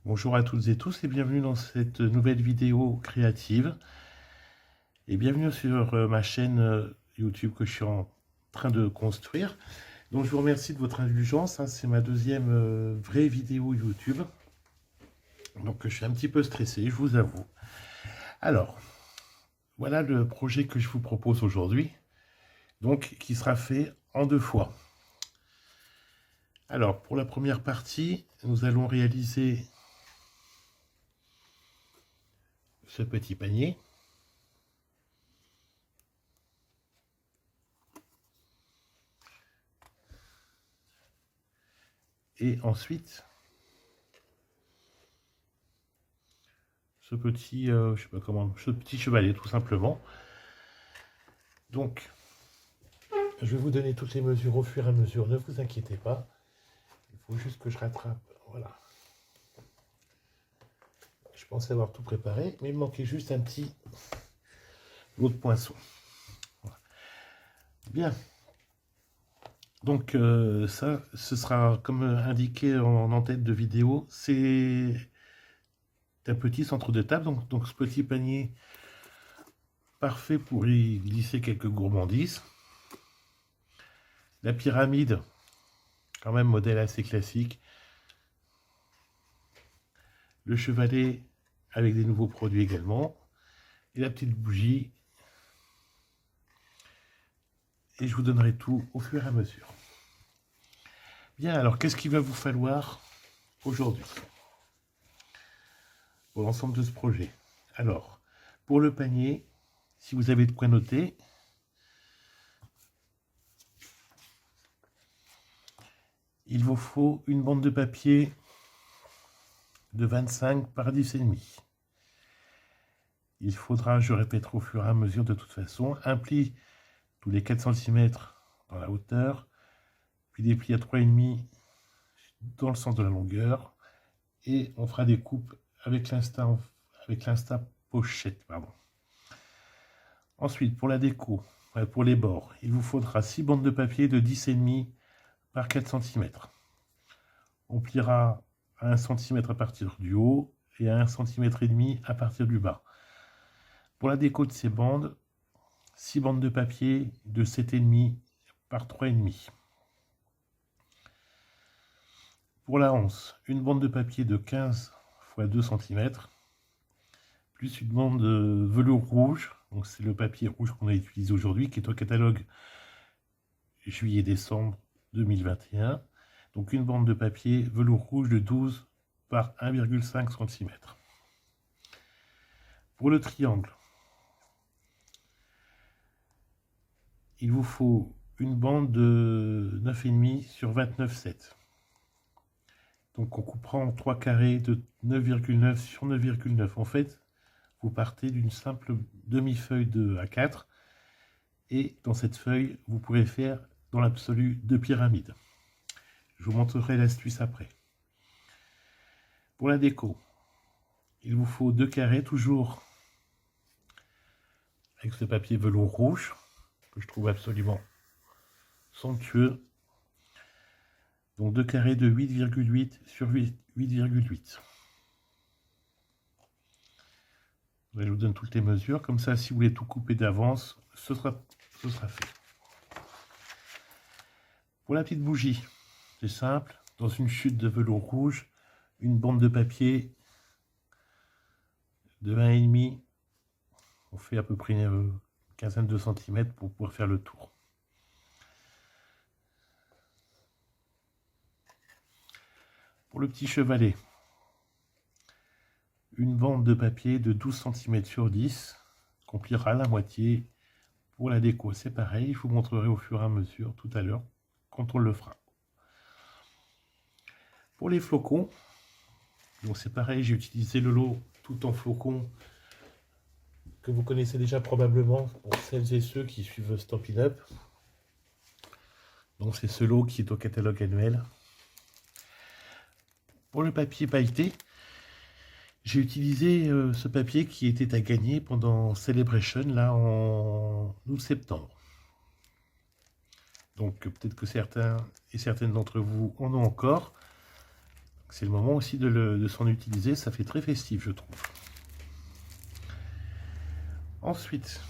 Bonjour à toutes et tous et bienvenue dans cette nouvelle vidéo créative et bienvenue sur ma chaîne YouTube que je suis en train de construire. Donc je vous remercie de votre indulgence, hein, c'est ma deuxième vraie vidéo YouTube. Donc je suis un petit peu stressé, je vous avoue. Alors, voilà le projet que je vous propose aujourd'hui, donc qui sera fait en deux fois. Alors, pour la première partie, nous allons réaliser ce petit panier. Et ensuite, ce petit, je sais pas comment, ce petit chevalet tout simplement. Donc, je vais vous donner toutes les mesures au fur et à mesure, ne vous inquiétez pas. Il faut juste que je rattrape, voilà. Je pensais avoir tout préparé, mais il me manquait juste un petit lot de poinçons. Voilà. Bien. Donc ça, ce sera comme indiqué en tête de vidéo, c'est un petit centre de table, donc ce petit panier parfait pour y glisser quelques gourmandises. La pyramide, quand même modèle assez classique. Le chevalet avec des nouveaux produits également. Et la petite bougie. Et je vous donnerai tout au fur et à mesure. Bien, alors qu'est-ce qu'il va vous falloir aujourd'hui pour l'ensemble de ce projet? Alors, pour le panier, si vous avez de quoi noter, il vous faut une bande de papier de 25 par 10,5. Il faudra, je répéterai au fur et à mesure de toute façon, un pli tous les 4 cm dans la hauteur, puis des plis à 3,5 dans le sens de la longueur, et on fera des coupes avec l'insta pochette. Pardon. Ensuite, pour la déco, pour les bords, il vous faudra 6 bandes de papier de 10,5 par 4 cm. On pliera à 1 cm à partir du haut et à 1,5 cm à partir du bas. Pour la déco de ces bandes, 6 bandes de papier de 7,5 par 3,5. Pour la hanse, une bande de papier de 15 x 2 cm, plus une bande de velours rouge, donc c'est le papier rouge qu'on a utilisé aujourd'hui, qui est au catalogue juillet-décembre 2021. Donc une bande de papier velours rouge de 12 par 1,5 cm. Pour le triangle, il vous faut une bande de 9,5 sur 29,7. Donc on coupera en 3 carrés de 9,9 sur 9,9. En fait, vous partez d'une simple demi-feuille de A4 et dans cette feuille, vous pourrez faire dans l'absolu 2 pyramides. Je vous montrerai l'astuce après. Pour la déco, il vous faut 2 carrés, toujours avec ce papier velours rouge, que je trouve absolument somptueux. Donc 2 carrés de 8,8 sur 8,8. Je vous donne toutes les mesures, comme ça si vous voulez tout couper d'avance, ce sera fait. Pour la petite bougie, c'est simple, dans une chute de velours rouge, une bande de papier de 1,5, on fait à peu près une quinzaine de centimètres pour pouvoir faire le tour. Pour le petit chevalet, une bande de papier de 12 cm sur 10, qu'on pliera à la moitié. Pour la déco, c'est pareil, je vous montrerai au fur et à mesure tout à l'heure, quand on le fera. Pour les flocons, donc c'est pareil, j'ai utilisé le lot tout en flocons que vous connaissez déjà probablement pour celles et ceux qui suivent Stampin' Up. Donc c'est ce lot qui est au catalogue annuel. Pour le papier pailleté, j'ai utilisé ce papier qui était à gagner pendant Celebration, là en août-septembre. Donc peut-être que certains et certaines d'entre vous en ont encore. C'est le moment aussi de s'en utiliser, ça fait très festif, je trouve. Ensuite,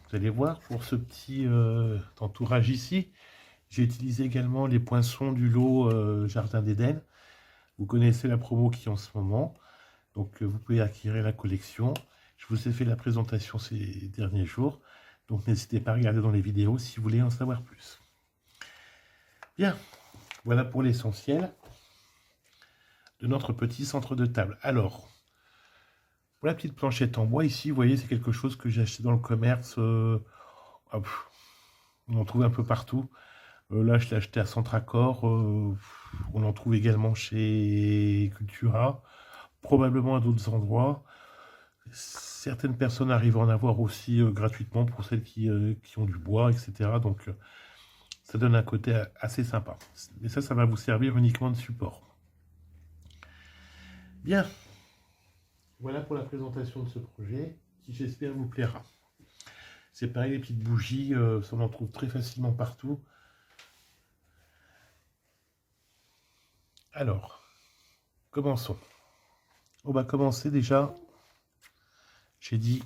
vous allez voir, pour ce petit entourage ici, j'ai utilisé également les poinçons du lot Jardin d'Éden. Vous connaissez la promo qui est en ce moment, donc vous pouvez acquérir la collection. Je vous ai fait la présentation ces derniers jours, donc n'hésitez pas à regarder dans les vidéos si vous voulez en savoir plus. Bien, voilà pour l'essentiel de notre petit centre de table. Alors, pour la petite planchette en bois ici, vous voyez, c'est quelque chose que j'ai acheté dans le commerce. On en trouve un peu partout. Là, je l'ai acheté à Centracor. On en trouve également chez Cultura, probablement à d'autres endroits. Certaines personnes arrivent à en avoir aussi gratuitement pour celles qui ont du bois, etc. Donc, ça donne un côté assez sympa. Mais ça va vous servir uniquement de support. Bien. Voilà pour la présentation de ce projet, qui j'espère vous plaira. C'est pareil, les petites bougies, ça on en trouve très facilement partout. Alors, commençons. On va commencer déjà, j'ai dit,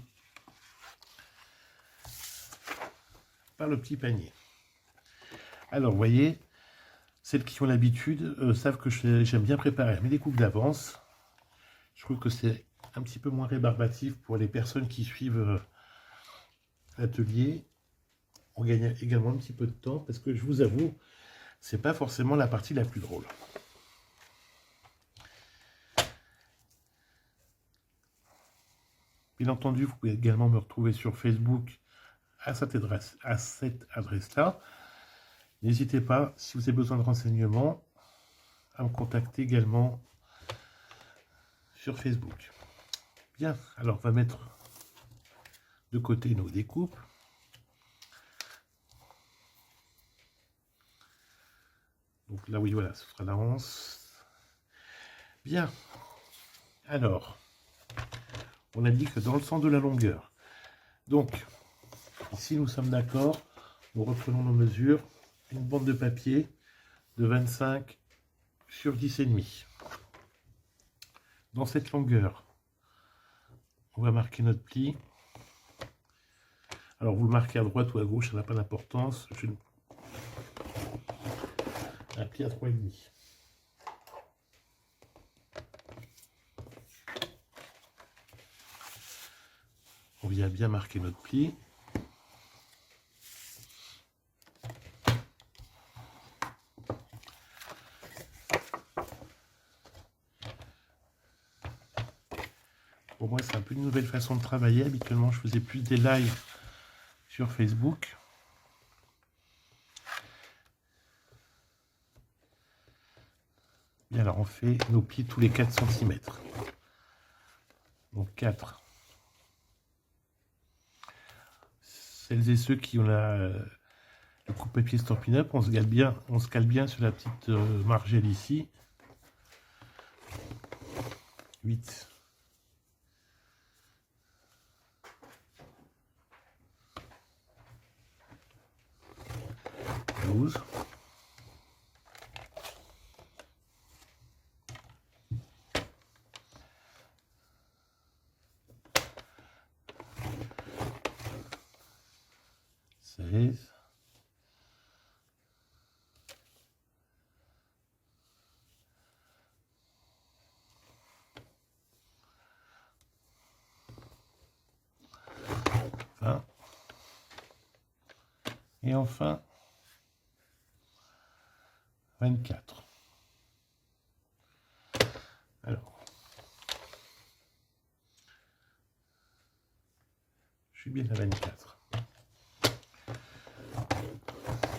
par le petit panier. Alors, vous voyez, celles qui ont l'habitude savent que j'aime bien préparer mes découpes d'avance. Je trouve que c'est un petit peu moins rébarbatif pour les personnes qui suivent l'atelier. On gagne également un petit peu de temps parce que je vous avoue, c'est pas forcément la partie la plus drôle. Bien entendu, vous pouvez également me retrouver sur Facebook à cette adresse-là. N'hésitez pas, si vous avez besoin de renseignements, à me contacter également sur Facebook. Bien, alors on va mettre de côté nos découpes. Donc là, oui, voilà, ce sera la anse. Bien, alors, on a dit que dans le sens de la longueur. Donc, ici, nous sommes d'accord. Nous reprenons nos mesures. Une bande de papier de 25 sur 10,5. Dans cette longueur, on va marquer notre pli. Alors, vous le marquez à droite ou à gauche, ça n'a pas d'importance. Un pli à 3,5. On vient bien marquer notre pli. Pour moi, c'est un peu une nouvelle façon de travailler. Habituellement, je faisais plus des lives sur Facebook. Et alors, on fait nos plis tous les 4 cm. Donc 4. Celles et ceux qui ont le coupe-papier Stampin' Up, on se cale bien sur la petite margelle ici. 8. 12. 16. 20. Et enfin 24. Alors, je suis bien à 24.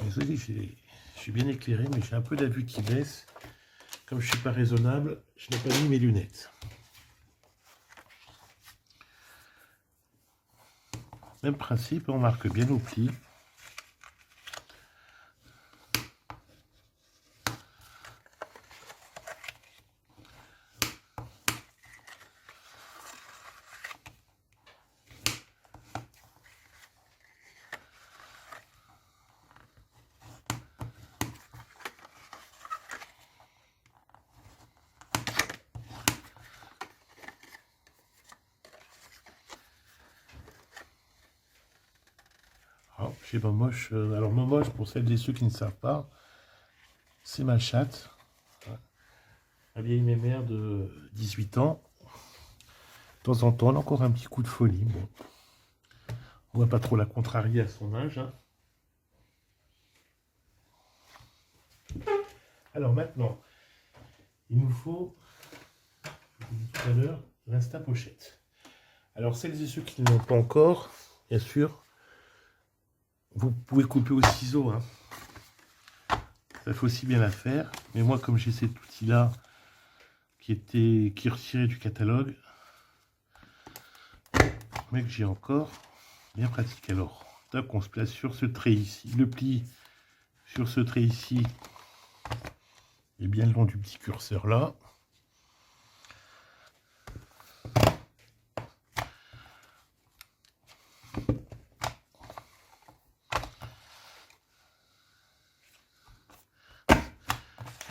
Désolé, je suis bien éclairé, mais j'ai un peu la vue qui baisse. Comme je ne suis pas raisonnable, je n'ai pas mis mes lunettes. Même principe, on marque bien nos plis. chez Momoche. Alors Momoche, pour celles et ceux qui ne savent pas, c'est ma chatte. La vieille mémère de 18 ans. De temps en temps, elle a encore un petit coup de folie. Bon. On va pas trop la contrarier à son âge. Hein. Alors maintenant, il nous faut, je vous dis tout à l'heure, l'Insta-pochette. Alors celles et ceux qui ne l'ont pas encore, bien sûr, vous pouvez couper au ciseau. Hein. Ça fait aussi bien l'affaire. Mais moi, comme j'ai cet outil-là qui est retiré du catalogue, mais que j'ai encore, bien pratique. Alors, tac, on se place sur ce trait ici. Le pli sur ce trait ici est bien le long du petit curseur là.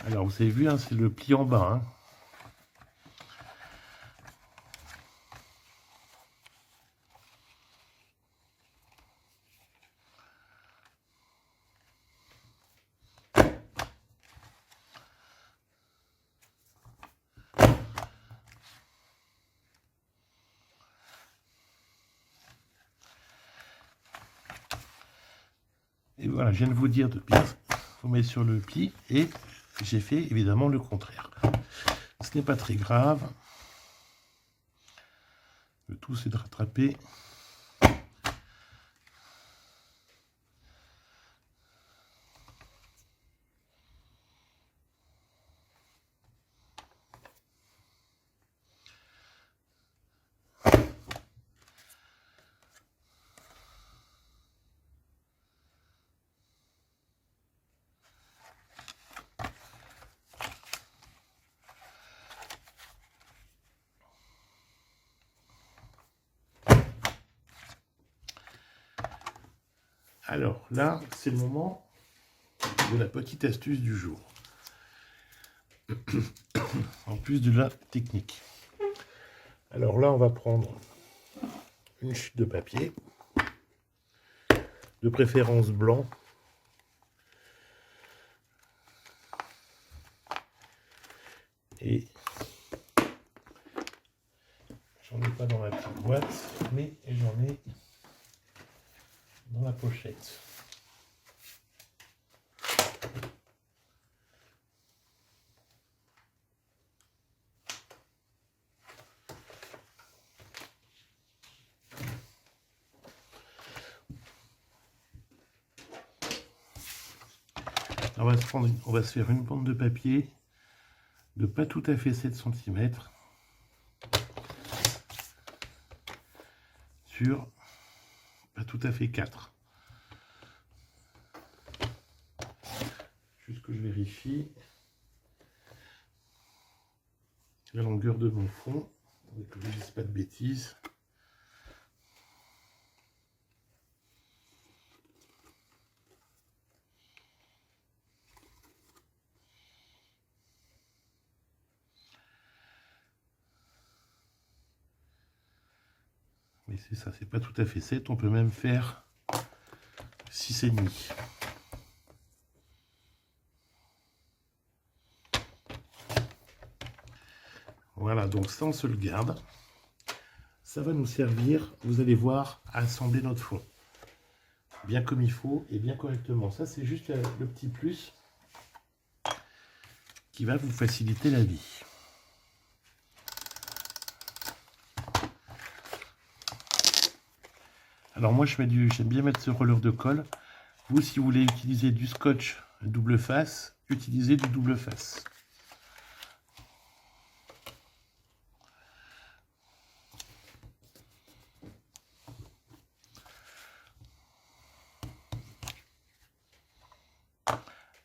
Alors, vous avez vu, hein, c'est le pli en bas. Hein. Et voilà, je viens de vous dire de bien vous mettre sur le pli et j'ai fait évidemment le contraire. Ce n'est pas très grave. Le tout, c'est de rattraper. Alors là, c'est le moment de la petite astuce du jour. En plus de la technique. Alors là, on va prendre une chute de papier, de préférence blanc. Et j'en ai pas dans la petite boîte, mais j'en ai dans la pochette. On va se faire une bande de papier de pas tout à fait 7 cm sur pas tout à fait 4. Juste que je vérifie la longueur de mon fond, que je ne dise pas de bêtises. Mais c'est ça, c'est pas tout à fait 7, on peut même faire 6,5. Voilà, donc ça on se le garde. Ça va nous servir, vous allez voir, à assembler notre fond. Bien comme il faut et bien correctement. Ça c'est juste le petit plus qui va vous faciliter la vie. Alors moi j'aime bien mettre ce roller de colle. Vous, si vous voulez utiliser du scotch double face, utilisez du double face.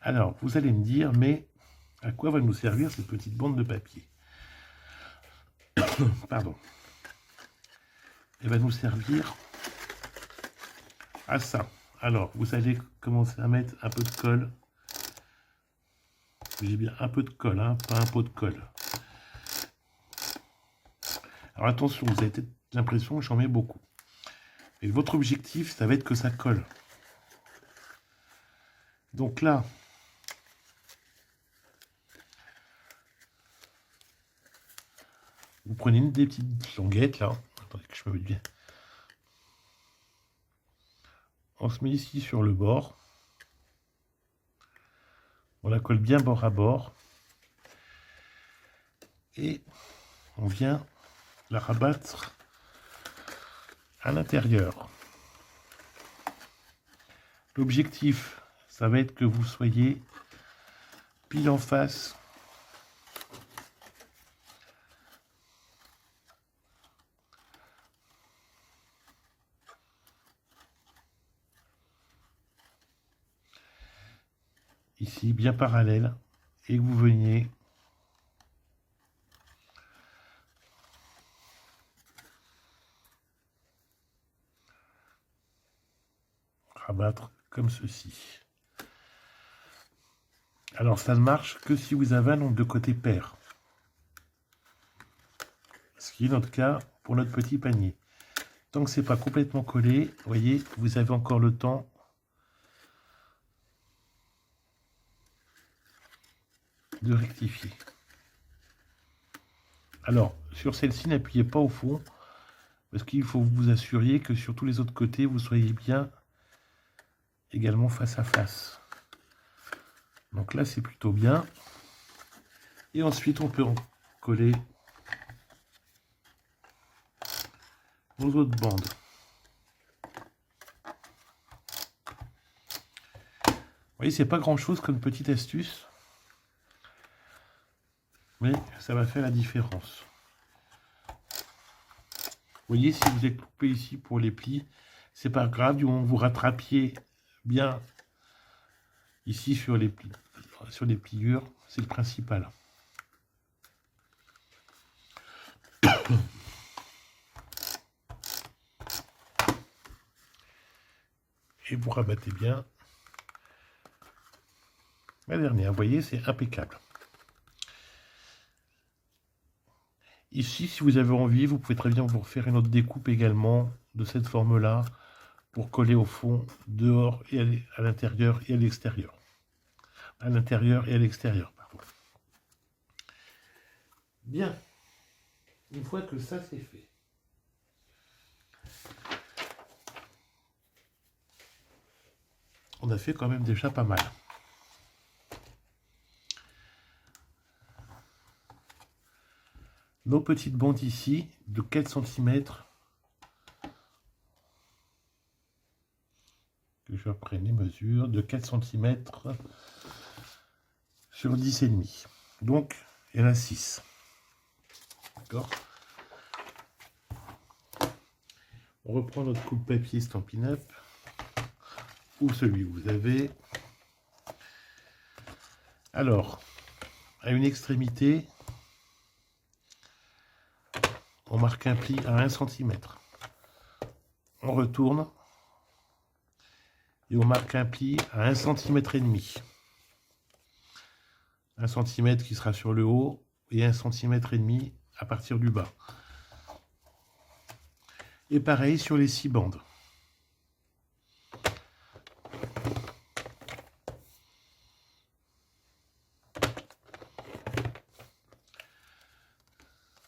Alors, vous allez me dire, mais à quoi va nous servir cette petite bande de papier? Pardon. Elle va nous servir à ça. Alors, vous allez commencer à mettre un peu de colle. J'ai bien un peu de colle, hein, pas un pot de colle. Alors attention, vous avez peut-être l'impression que j'en mets beaucoup. Et votre objectif, ça va être que ça colle. Donc là, vous prenez une des petites languettes là. Attendez que je me mette bien. On se met ici sur le bord. On la colle bien bord à bord. Et on vient la rabattre à l'intérieur. L'objectif, ça va être que vous soyez pile en face ici, bien parallèle, et que vous veniez rabattre comme ceci. Alors ça ne marche que si vous avez un nombre de côtés pair, ce qui est notre cas pour notre petit panier. Tant que c'est pas complètement collé, vous voyez, vous avez encore le temps de rectifier. Alors sur celle-ci, n'appuyez pas au fond, parce qu'il faut vous assurer que sur tous les autres côtés, vous soyez bien également face à face. Donc là, c'est plutôt bien. Et ensuite, on peut en coller aux autres bandes. Vous voyez, c'est pas grand-chose comme petite astuce, mais ça va faire la différence. Vous voyez, si vous êtes coupé ici pour les plis, c'est pas grave, du moment que vous rattrapiez bien ici sur les pliures, c'est le principal. Et vous rabattez bien la dernière. Vous voyez, c'est impeccable. Ici, si vous avez envie, vous pouvez très bien vous refaire une autre découpe également de cette forme-là pour coller au fond, dehors et à l'intérieur et à l'extérieur. À l'intérieur et à l'extérieur, pardon. Bien. Une fois que ça c'est fait, on a fait quand même déjà pas mal. Nos petites bandes ici de 4 cm, que je reprenne les mesures, de 4 cm sur 10,5. Donc, il y en a 6. D'accord. On reprend notre coupe-papier Stampin' Up, ou celui que vous avez. Alors, à une extrémité, on marque un pli à 1 cm. On retourne et on marque un pli à 1,5 cm. 1 cm qui sera sur le haut et 1,5 cm à partir du bas. Et pareil sur les 6 bandes.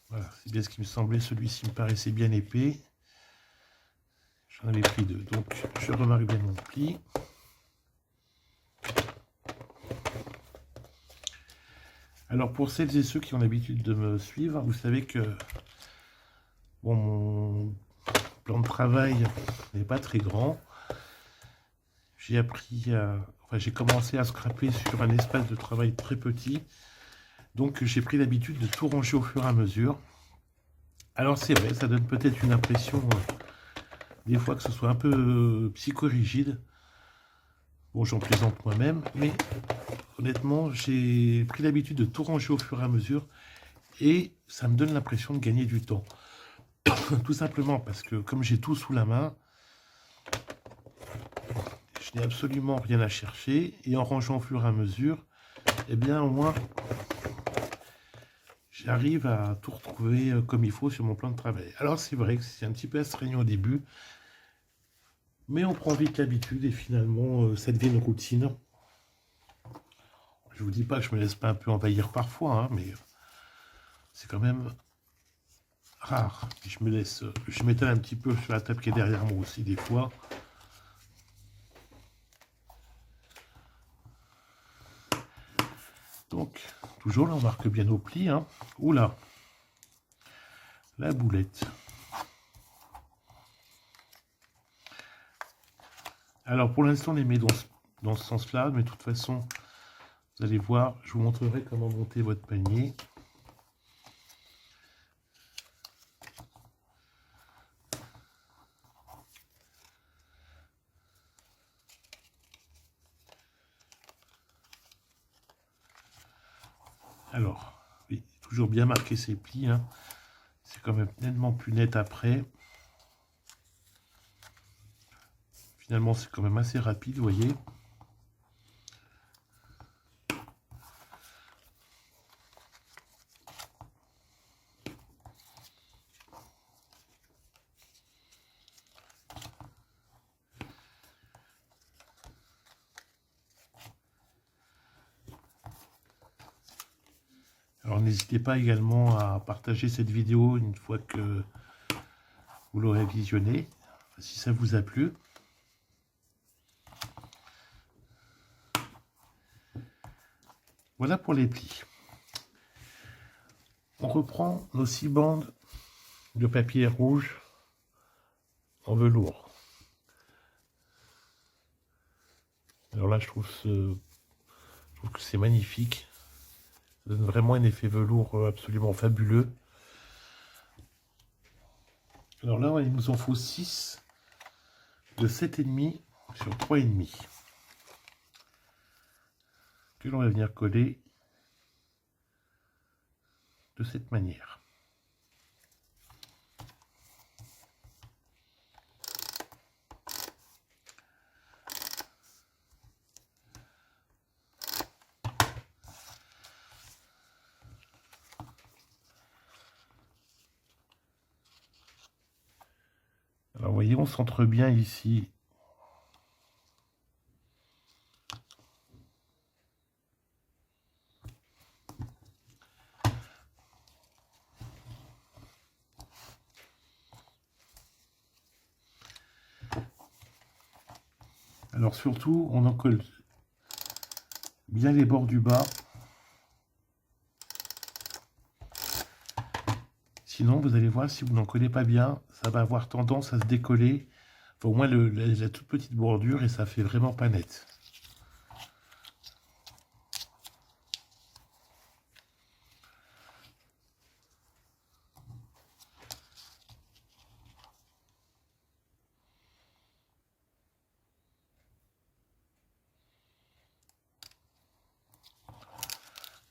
Voilà, c'est bien ce qui me semblait. Celui-ci me paraissait bien épais. J'en avais pris 2. Donc, je remarque bien mon pli. Alors, pour celles et ceux qui ont l'habitude de me suivre, vous savez que bon, mon plan de travail n'est pas très grand. J'ai appris à... Enfin, j'ai commencé à scraper sur un espace de travail très petit. Donc, j'ai pris l'habitude de tout ranger au fur et à mesure. Alors, c'est vrai, ça donne peut-être une impression, des fois, que ce soit un peu psychorigide. Bon, j'en plaisante moi-même, mais honnêtement, j'ai pris l'habitude de tout ranger au fur et à mesure. Et ça me donne l'impression de gagner du temps. Tout simplement parce que, comme j'ai tout sous la main, je n'ai absolument rien à chercher. Et en rangeant au fur et à mesure, eh bien, au moins... j'arrive à tout retrouver comme il faut sur mon plan de travail. Alors c'est vrai que c'est un petit peu astreignant au début, mais on prend vite l'habitude et finalement ça devient une routine. Je vous dis pas que je me laisse pas un peu envahir parfois, hein, mais c'est quand même rare. Puis je m'étale un petit peu sur la table qui est derrière moi aussi des fois. Donc, toujours là, on marque bien nos plis. Hein. Oula, la boulette. Alors, pour l'instant, on les met dans ce sens-là, mais de toute façon, vous allez voir, je vous montrerai comment monter votre panier. Alors, oui, toujours bien marquer ses plis. Hein. C'est quand même nettement plus net après. Finalement, c'est quand même assez rapide, vous voyez. Alors, n'hésitez pas également à partager cette vidéo une fois que vous l'aurez visionnée, si ça vous a plu. Voilà pour les plis. On reprend nos 6 bandes de papier rouge en velours. Alors là, je trouve que c'est magnifique. Ça donne vraiment un effet velours absolument fabuleux. Alors là, il nous en faut 6 de 7,5 sur 3,5 que l'on va venir coller de cette manière. Alors vous voyez, on centre bien ici. Alors surtout, on en colle bien les bords du bas. Sinon, vous allez voir, si vous n'en collez pas bien, ça va avoir tendance à se décoller. Enfin, au moins la toute petite bordure, et ça fait vraiment pas net.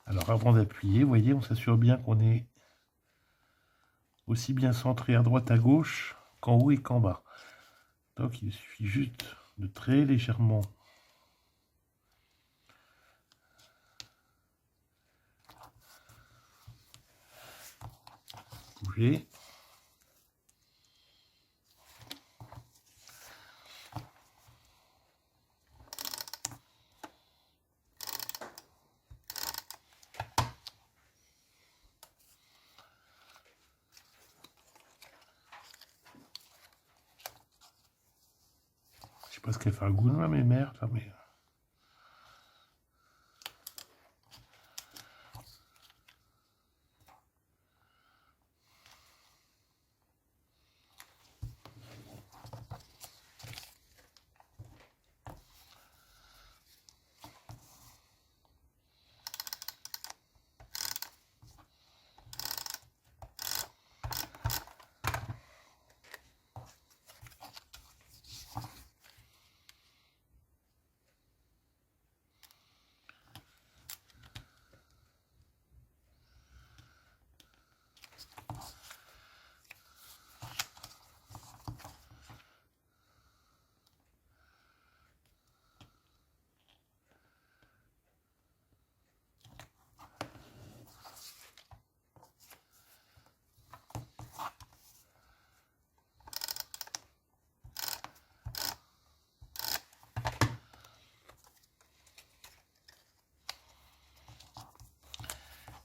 Alors avant d'appuyer, vous voyez, on s'assure bien qu'on est aussi bien centré à droite à gauche qu'en haut et qu'en bas. Donc il suffit juste de très légèrement bouger. Je sais pas ce qu'elle fait un goût, mes mères, là, mais...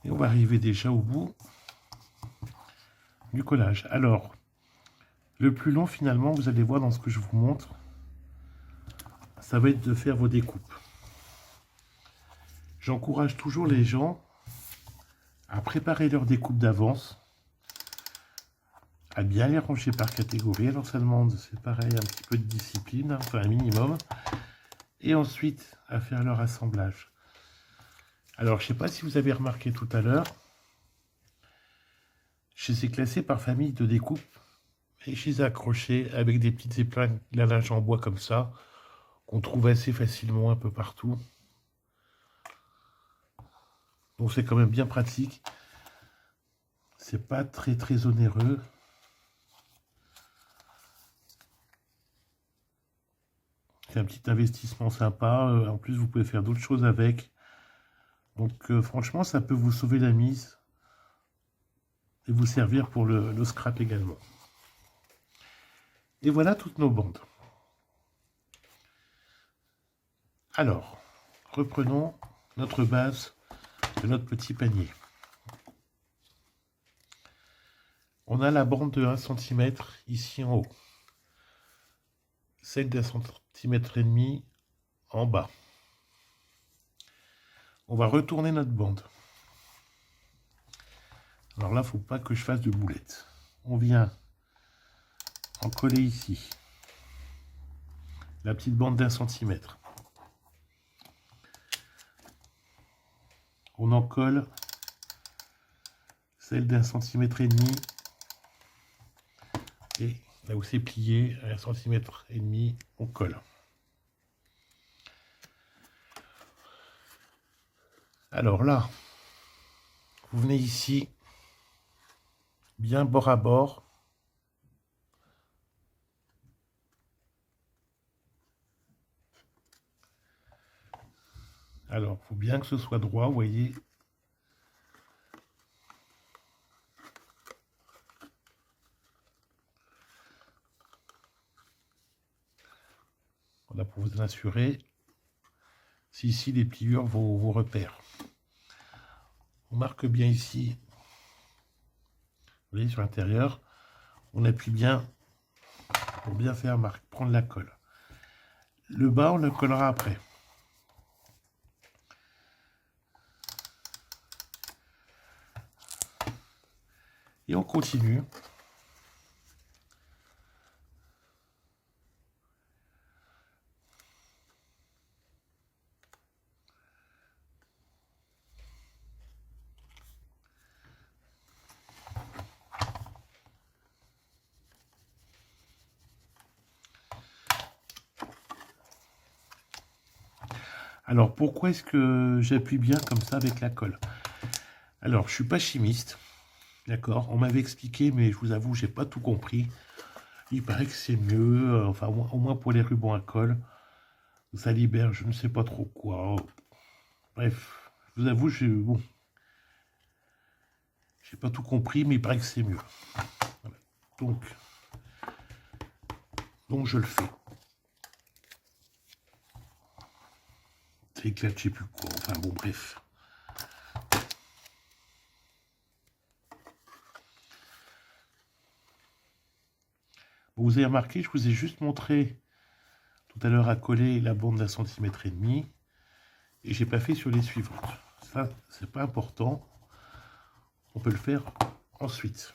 Et on va arriver déjà au bout du collage. Alors, le plus long finalement, vous allez voir dans ce que je vous montre, ça va être de faire vos découpes. J'encourage toujours les gens à préparer leurs découpes d'avance, à bien les ranger par catégorie. Alors ça demande, c'est pareil, un petit peu de discipline, enfin un minimum. Et ensuite, à faire leur assemblage. Alors, je ne sais pas si vous avez remarqué tout à l'heure, je les ai classés par famille de découpe et je les ai accrochés avec des petites épinglages en bois comme ça, qu'on trouve assez facilement un peu partout. Donc c'est quand même bien pratique. C'est pas très onéreux. C'est un petit investissement sympa. En plus, vous pouvez faire d'autres choses avec. Donc franchement, ça peut vous sauver la mise et vous servir pour le scrap également. Et voilà toutes nos bandes. Alors, reprenons notre base de notre petit panier. On a la bande de 1 cm ici en haut. Celle d'1,5 cm en bas. On va retourner notre bande. Alors là, il ne faut pas que je fasse de boulettes. On vient en coller ici la petite bande d'1 cm. On en colle celle d'1,5 cm. Et là où c'est plié, à 1,5 cm, on colle. Alors là, vous venez ici, bien bord à bord. Alors, il faut bien que ce soit droit, vous voyez. Voilà, pour vous en assurer, si ici les pliures vos repères. On marque bien ici, vous voyez, sur l'intérieur. On appuie bien pour bien faire prendre la colle. Le bas, on le collera après. Et on continue. Alors, pourquoi est-ce que j'appuie bien comme ça avec la colle? Alors, je ne suis pas chimiste, d'accord? On m'avait expliqué, mais je vous avoue, j'ai pas tout compris. Il paraît que c'est mieux, enfin, au moins pour les rubans à colle. Ça libère, je ne sais pas trop quoi. Bref, je vous avoue, bon, j'ai pas tout compris, mais il paraît que c'est mieux. Voilà. Donc, je le fais. C'est éclat, je sais plus quoi. Enfin, bon, bref. Vous avez remarqué, je vous ai juste montré tout à l'heure à coller la bande d'1,5 cm et j'ai pas fait sur les suivantes. Ça, c'est pas important. On peut le faire ensuite.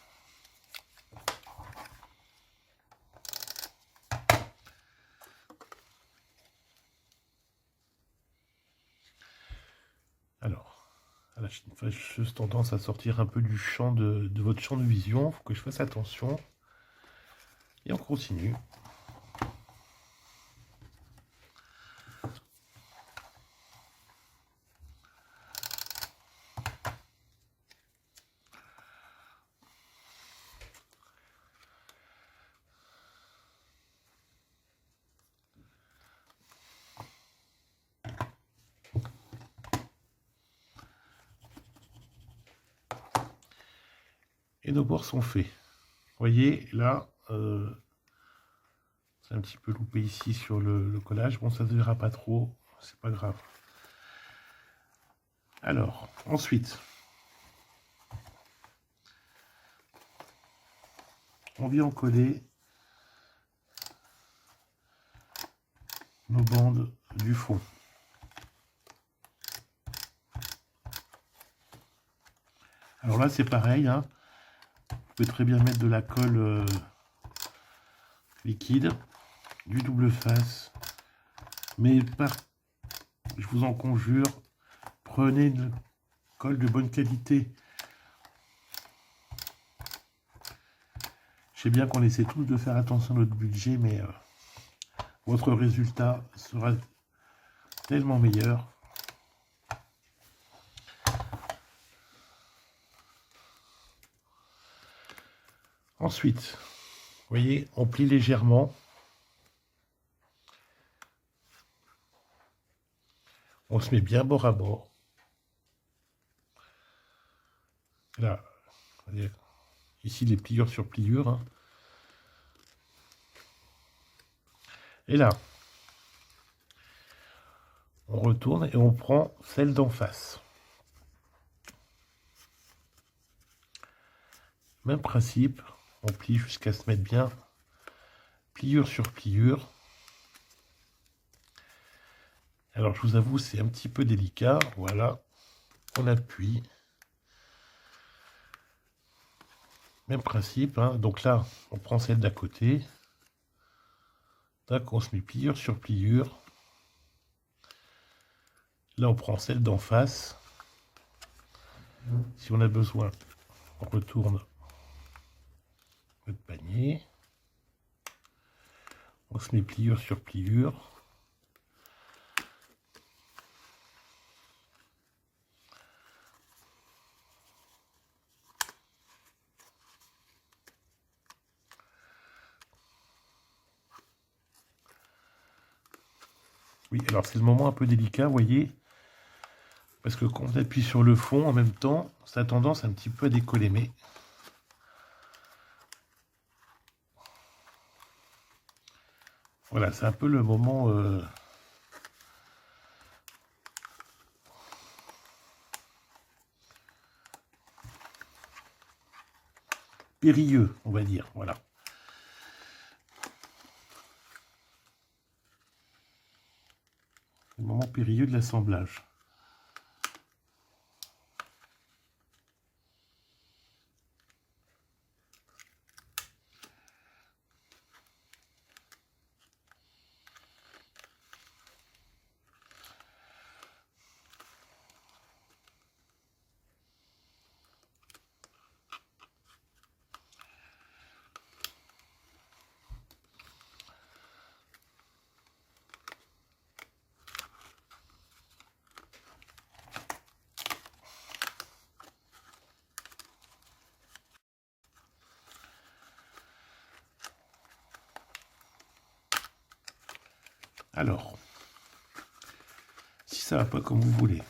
Alors, j'ai juste tendance à sortir un peu du champ de votre champ de vision. Il faut que je fasse attention. Et on continue. Et nos bords sont faits. Vous voyez, là, c'est un petit peu loupé ici sur le collage. Bon, ça ne se verra pas trop, c'est pas grave. Alors, ensuite, on vient en coller nos bandes du fond. Alors là, c'est pareil, hein. Vous pouvez très bien mettre de la colle liquide, du double face, mais je vous en conjure, prenez une colle de bonne qualité. Je sais bien qu'on essaie tous de faire attention à notre budget, mais votre résultat sera tellement meilleur. Ensuite, vous voyez, on plie légèrement. On se met bien bord à bord. Là, ici les pliures sur pliures. Hein. Et là, on retourne et on prend celle d'en face. Même principe, on plie jusqu'à se mettre bien pliure sur pliure. Alors je vous avoue, c'est un petit peu délicat. Voilà, on appuie. Même principe, hein. Donc là, on prend celle d'à côté. Tac, on se met pliure sur pliure. Là, on prend celle d'en face. Si on a besoin, on retourne notre panier. On se met pliure sur pliure. Oui, alors c'est le moment un peu délicat, vous voyez, parce que quand on appuie sur le fond, en même temps, ça a tendance un petit peu à décoller, mais voilà, c'est un peu le moment périlleux, on va dire, voilà. Le moment périlleux de l'assemblage. Alors, si ça va pas comme vous voulez,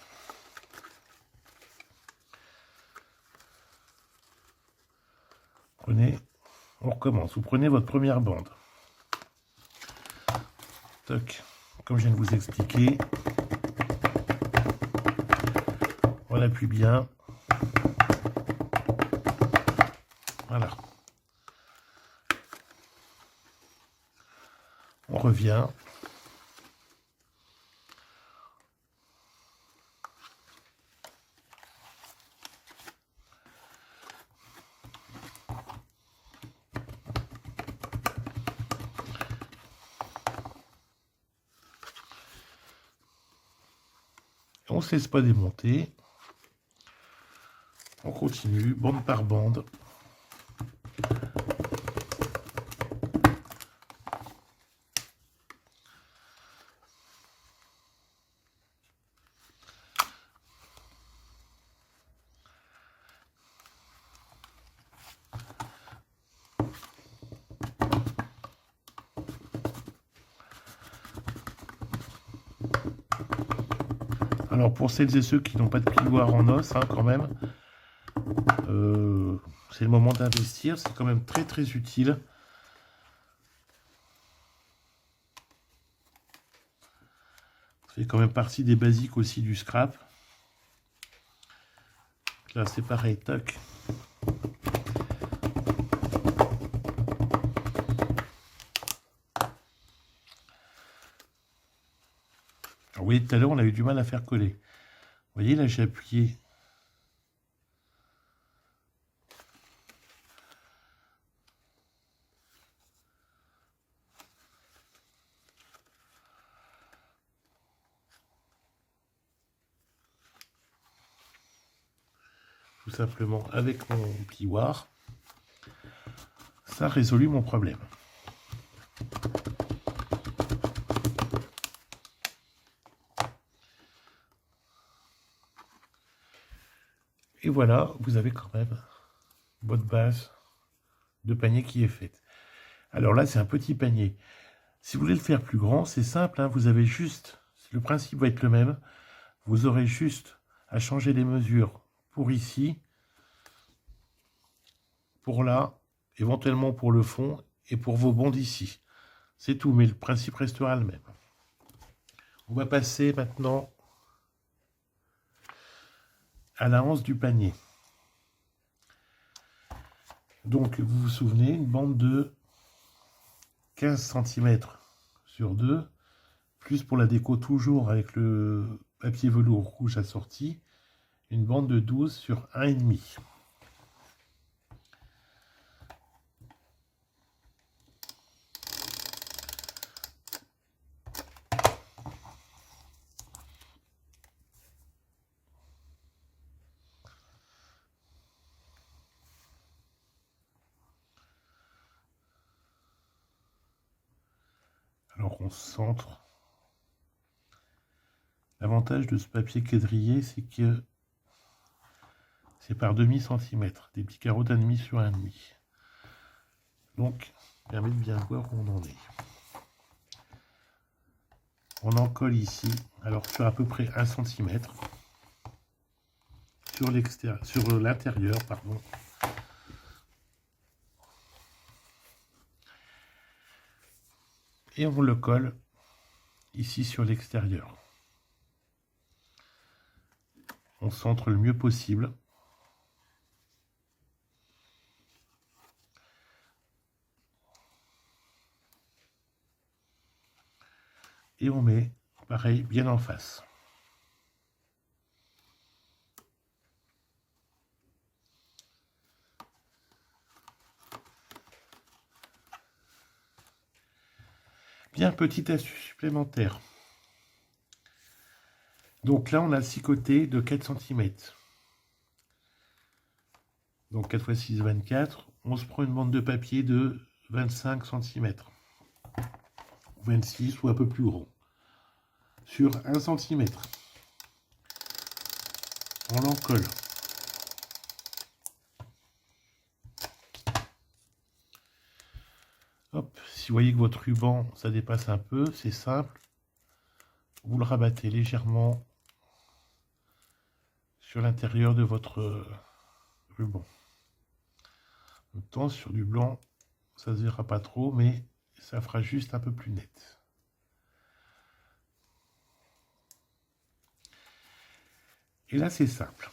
on recommence. Vous prenez votre première bande. Toc, comme je viens de vous expliquer, on appuie bien. Voilà. On revient. On ne se laisse pas démonter. On continue, bande par bande. Alors pour celles et ceux qui n'ont pas de plioir en os, hein, quand même, c'est le moment d'investir, c'est quand même très très utile. Ça fait quand même partie des basiques aussi du scrap. Là c'est pareil, tac. à l'heure, on a eu du mal à faire coller. Vous voyez, là, j'ai appuyé. Tout simplement avec mon plioir. Ça a résolu mon problème. Et voilà, vous avez quand même votre base de panier qui est faite. Alors là, c'est un petit panier. Si vous voulez le faire plus grand, c'est simple, hein, vous avez juste, le principe va être le même, vous aurez juste à changer les mesures pour ici, pour là, éventuellement pour le fond et pour vos bandes ici. C'est tout, mais le principe restera le même. On va passer maintenant à la hanse du panier. Donc, vous vous souvenez, une bande de 15 cm sur 2, plus pour la déco toujours avec le papier velours rouge assorti, une bande de 12 sur 1,5. Alors on centre. L'avantage de ce papier quadrillé, c'est que c'est par demi-centimètre, des petits carreaux d'1,5 sur 1,5. Donc, ça permet de bien voir où on en est. On en colle ici, alors sur à peu près 1 cm. Sur l'intérieur, pardon. Et on le colle ici sur l'extérieur. On centre le mieux possible. Et on met, pareil, bien en face. Bien, petite astuce supplémentaire. Donc là, on a 6 côtés de 4 cm. Donc 4 x 6, 24. On se prend une bande de papier de 25 cm. 26 ou un peu plus gros. Sur 1 cm. On l'en colle. Hop, si vous voyez que votre ruban, ça dépasse un peu, c'est simple. Vous le rabattez légèrement sur l'intérieur de votre ruban. En même temps, sur du blanc, ça se verra pas trop, mais ça fera juste un peu plus net. Et là, c'est simple.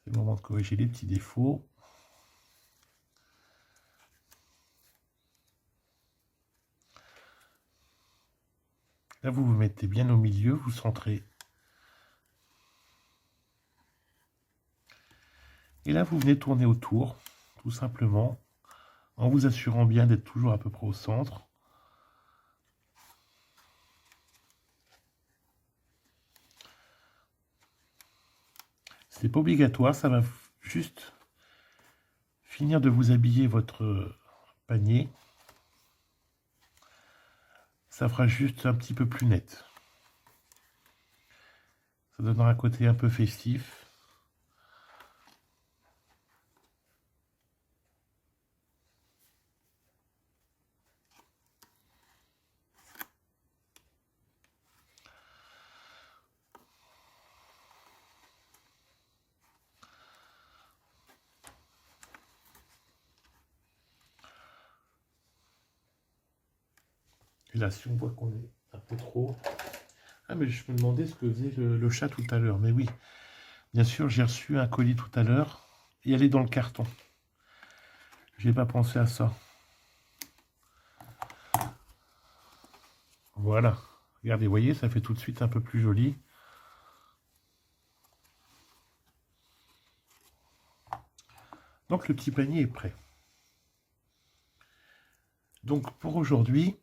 C'est le moment de corriger les petits défauts. Là, vous vous mettez bien au milieu, vous centrez. Et là, vous venez tourner autour, tout simplement, en vous assurant bien d'être toujours à peu près au centre. C'est pas obligatoire, ça va juste finir de vous habiller votre panier. Ça fera juste un petit peu plus net. Ça donnera un côté un peu festif. Et là, si on voit qu'on est un peu trop... Ah, mais je me demandais ce que faisait le chat tout à l'heure. Mais oui, Bien sûr, j'ai reçu un colis tout à l'heure et elle est dans le carton. Je n'ai pas pensé à ça. Voilà. Regardez, vous voyez, ça fait tout de suite un peu plus joli. Donc le petit panier est prêt. Donc pour aujourd'hui,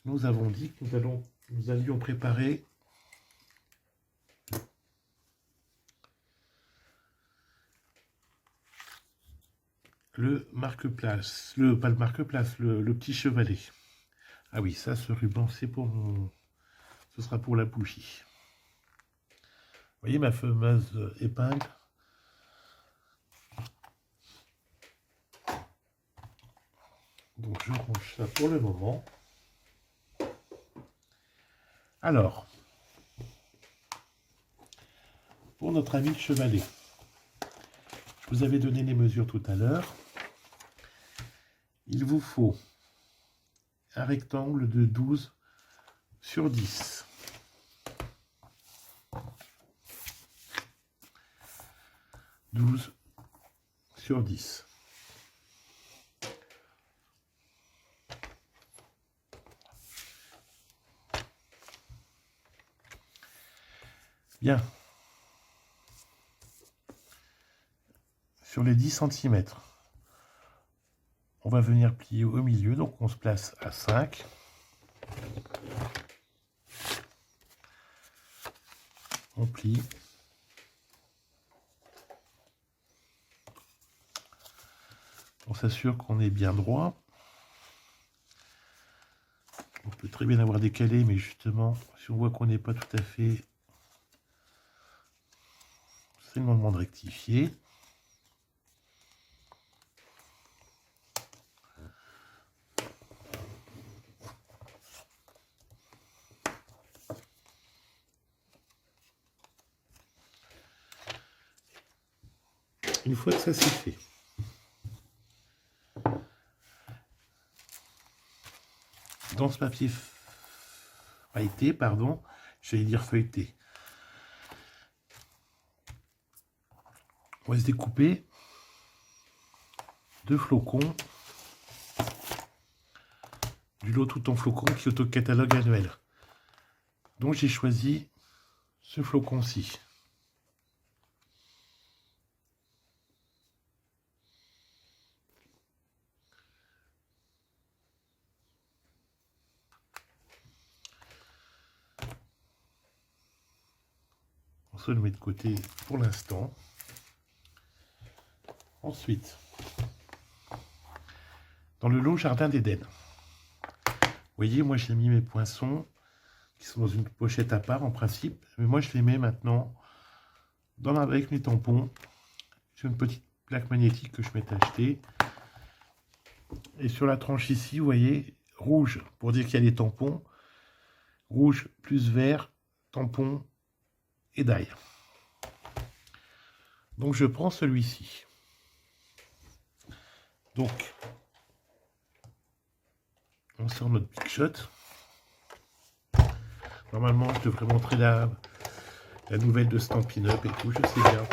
nous avons dit que nous allions préparer le marque-place, pas le marque-place, le petit chevalet. Ah oui, ça, ce ruban, c'est pour ce sera pour la bougie. Vous voyez ma fameuse épingle. Donc je range ça pour le moment. Alors, pour notre ami le chevalet, je vous avais donné les mesures tout à l'heure. Il vous faut un rectangle de 12 sur 10. Sur 10. Bien. Sur les 10 cm, on va venir plier au milieu, donc on se place à 5. On plie. On s'assure qu'on est bien droit. On peut très bien avoir décalé, mais justement, si on voit qu'on n'est pas tout à fait, c'est le moment de rectifier. Une fois que ça c'est fait, dans ce papier feuilleté, pardon, j'allais dire feuilleté, on va se découper 2 flocons du lot tout en flocons qui est auto-catalogue annuel. Donc j'ai choisi ce flocon-ci. On se le met de côté pour l'instant. Ensuite, dans le lot Jardin d'Éden, vous voyez, moi j'ai mis mes poinçons qui sont dans une pochette à part en principe, mais moi je les mets maintenant avec mes tampons sur une petite plaque magnétique que je m'étais acheté. Et sur la tranche ici, vous voyez, rouge pour dire qu'il y a des tampons, rouge plus vert, tampon et d'ail. Donc je prends celui-ci. Donc on sort notre Big Shot. Normalement je devrais montrer la nouvelle de Stampin' Up et tout, je sais bien.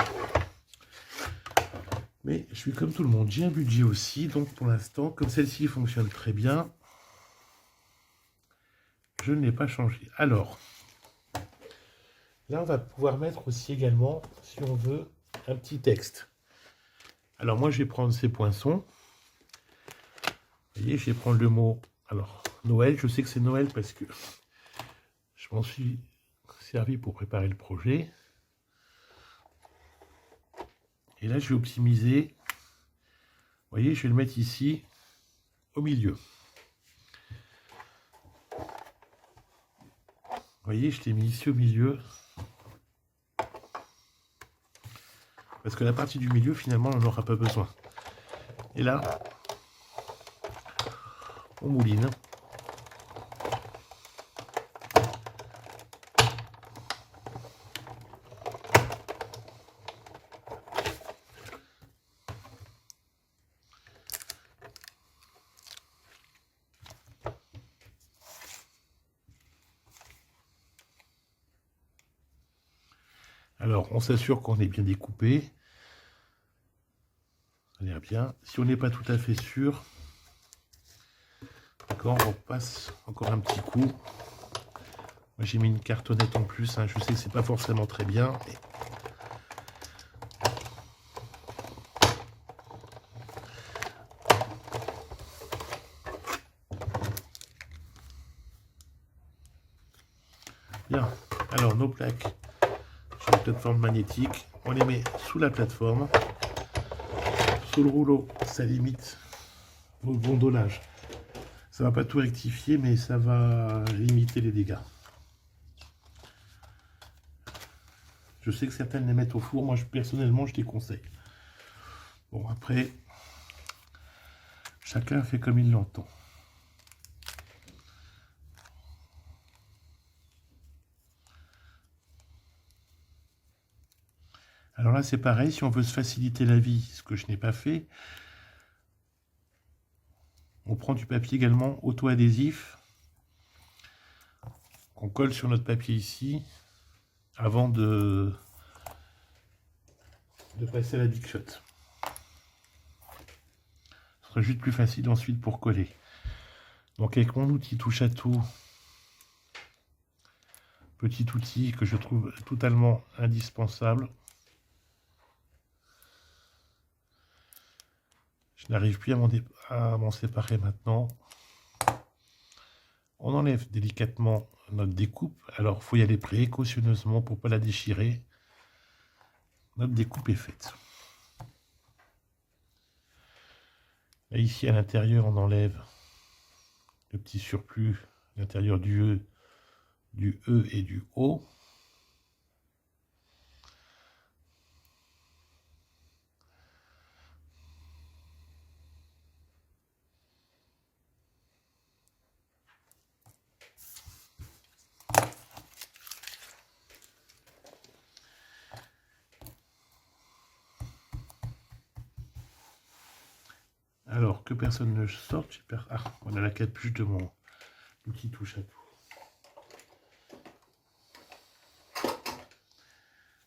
Mais je suis comme tout le monde, j'ai un budget aussi, donc pour l'instant, comme celle-ci fonctionne très bien, je ne l'ai pas changé. Alors, là on va pouvoir mettre aussi également, si on veut, un petit texte. Alors moi je vais prendre ces poinçons. Vous voyez, je vais prendre le mot, alors Noël, je sais que c'est Noël parce que je m'en suis servi pour préparer le projet. Et là je vais optimiser. Vous voyez, je vais le mettre ici, au milieu. Vous voyez, je l'ai mis ici au milieu. Parce que la partie du milieu, finalement, on n'en aura pas besoin. Et là, on mouline. Alors, on s'assure qu'on est bien découpé. Ça a l'air bien. Si on n'est pas tout à fait sûr, d'accord, on passe encore un petit coup. Moi, j'ai mis une cartonnette en plus. Hein. Je sais que c'est pas forcément très bien. Mais... Bien. Alors, nos plaques sur la plateforme magnétique, on les met sous la plateforme. Sous le rouleau, ça limite vos ondolages. Ça va pas tout rectifier, mais ça va limiter les dégâts. Je sais que certaines les mettent au four. Moi, personnellement, je déconseille. Bon, après, chacun fait comme il l'entend. Alors là, c'est pareil. Si on veut se faciliter la vie, ce que je n'ai pas fait, on prend du papier également auto-adhésif qu'on colle sur notre papier ici avant de passer à la Big Shot. Ce sera juste plus facile ensuite pour coller. Donc avec mon outil touche à tout, petit outil que je trouve totalement indispensable, je n'arrive plus à m'en séparer maintenant. On enlève délicatement notre découpe. Alors, il faut y aller précautionneusement pour ne pas la déchirer. Notre découpe est faite. Et ici, à l'intérieur, on enlève le petit surplus à l'intérieur du E et du O. Alors, que personne ne sorte, ah, on a la capuche de mon outil touche à tout.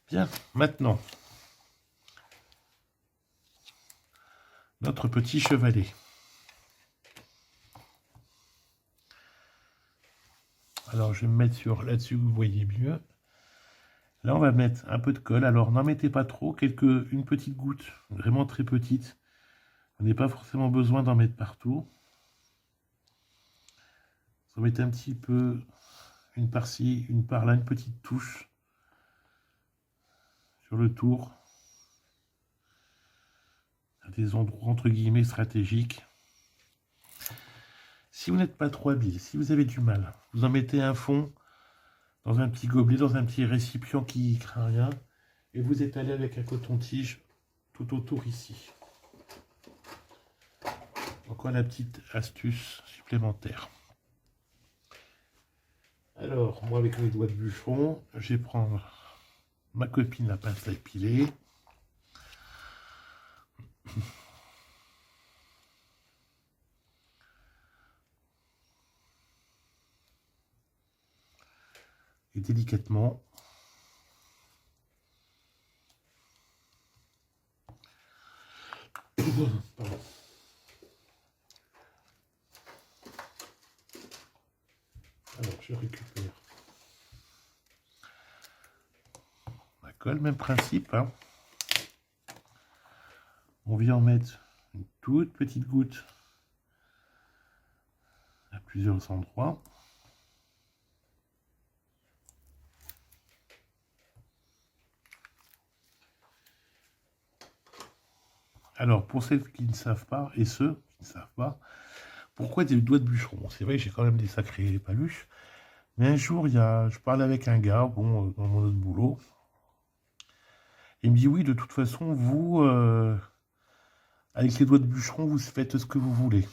Bien, maintenant, notre petit chevalet. Alors, je vais me mettre sur là-dessus, vous voyez mieux. Là, on va mettre un peu de colle. Alors, n'en mettez pas trop, une petite goutte, vraiment très petite. Vous n'avez pas forcément besoin d'en mettre partout. Vous mettez un petit peu, une par-ci, une par-là, une petite touche sur le tour. À des endroits entre guillemets stratégiques. Si vous n'êtes pas trop habile, si vous avez du mal, vous en mettez un fond dans un petit gobelet, dans un petit récipient qui craint rien, et vous étalez avec un coton-tige tout autour ici. Encore la petite astuce supplémentaire. Alors, moi avec mes doigts de bûcheron, je vais prendre ma copine la pince à épiler. Et délicatement, pardon. Alors, je récupère ma colle, même principe. Hein. On vient en mettre une toute petite goutte à plusieurs endroits. Alors, pour celles qui ne savent pas, et ceux qui ne savent pas, pourquoi des doigts de bûcheron? C'est vrai que j'ai quand même des sacrés paluches. Mais un jour, je parlais avec un gars, bon, dans mon autre boulot. Il me dit, oui, de toute façon, vous, avec les doigts de bûcheron, vous faites ce que vous voulez.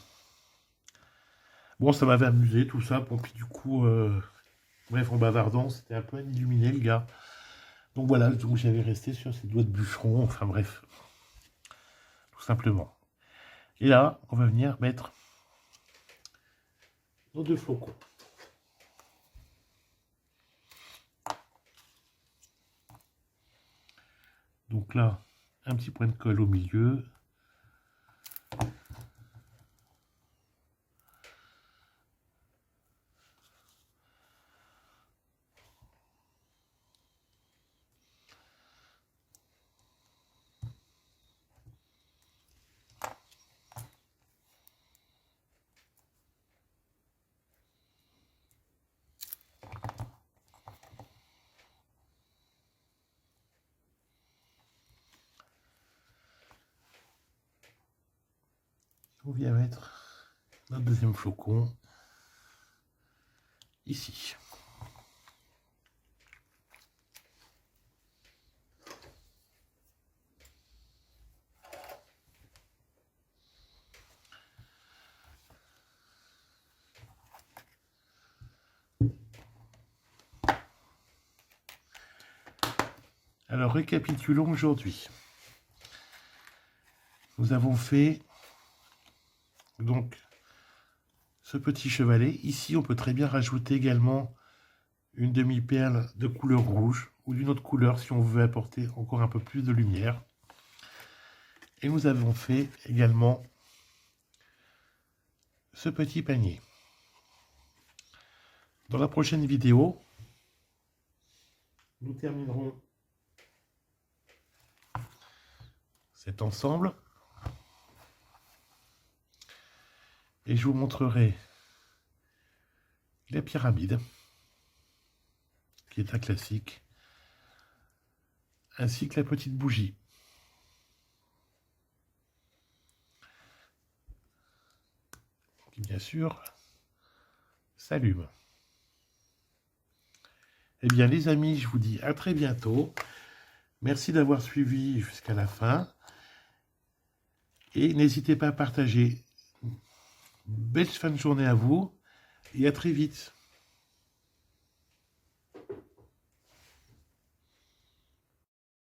Bon, ça m'avait amusé, tout ça. Bon, puis du coup, bref, en bavardant, c'était un peu illuminé, le gars. Donc voilà, donc j'avais resté sur ces doigts de bûcheron, enfin bref. Tout simplement. Et là, on va venir mettre nos deux flocons. Donc là, un petit point de colle au milieu. On vient mettre notre deuxième flocon ici. Alors récapitulons aujourd'hui. Nous avons fait donc ce petit chevalet. Ici, on peut très bien rajouter également une demi-perle de couleur rouge ou d'une autre couleur si on veut apporter encore un peu plus de lumière. Et nous avons fait également ce petit panier. Dans la prochaine vidéo, nous terminerons cet ensemble. Et je vous montrerai la pyramide, qui est un classique, ainsi que la petite bougie. Qui, bien sûr, s'allume. Eh bien, les amis, je vous dis à très bientôt. Merci d'avoir suivi jusqu'à la fin. Et n'hésitez pas à partager. Belle fin de journée à vous et à très vite.